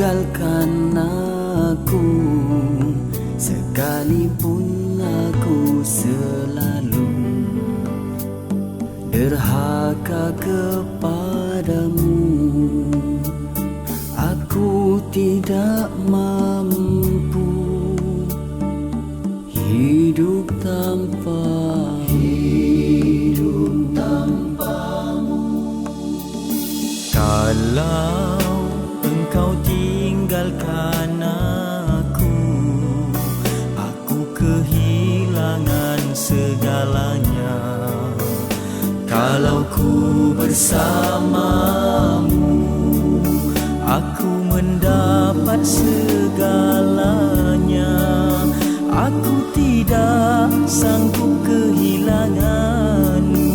tinggalkan aku, sekalipun aku selalu derhaka kepadamu. Aku tidak mampu hidup tanpamu. Kalau engkau tinggalkan aku kehilangan segalanya. Kalau ku bersamamu, aku mendapat segalanya. Aku tidak sanggup kehilanganmu,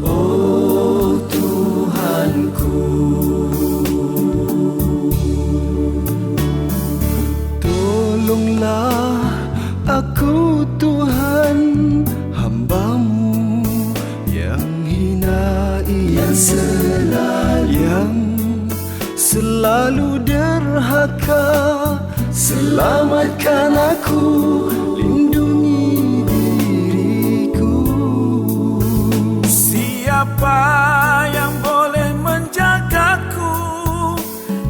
oh Tuhanku. Tolonglah aku Tuhan, hamba-Mu yang hina ini, yang selalu derhaka. Selamatkan aku, lindungi diriku. Siapa yang boleh menjagaku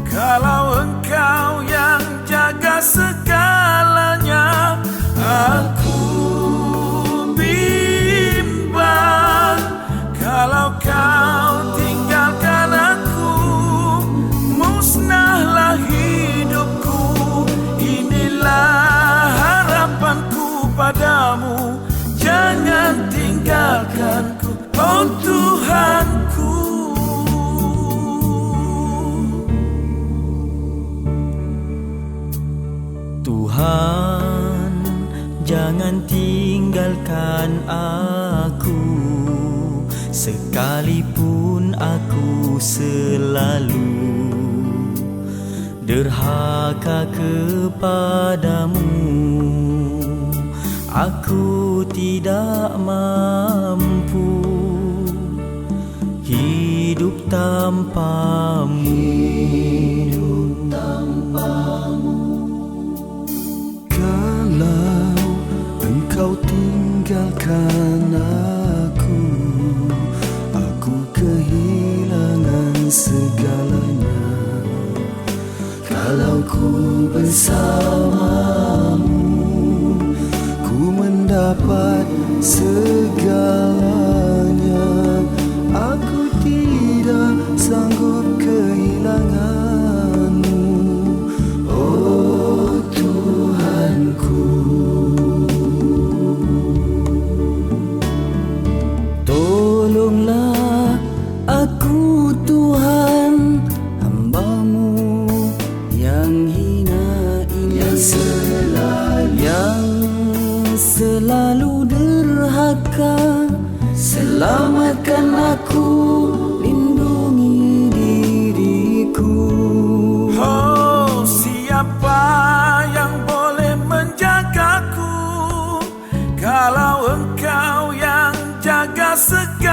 kalau Engkau yang jaga segalanya? Aku bimbang kalau Kau tinggalkan aku, musnahlah hidupku. Inilah harapanku padamu, jangan tinggalkanku, oh Tuhanku. Tuhan, jangan tinggalkan aku, sekalipun aku selalu derhaka kepadamu. Aku tidak mampu hidup tanpamu. Kalau Engkau tinggalkan aku kehilangan segalanya. Kalau ku bersamamu, ku mendapat segalanya. Aku tidak sanggup kehilanganmu, oh Tuhanku. Tolonglah aku Tuhan, hamba-Mu yang hina ini, yang selalu derhaka. Selamatkan aku, lindungi diriku. Oh, siapa yang boleh menjagaku kalau Engkau yang jaga segala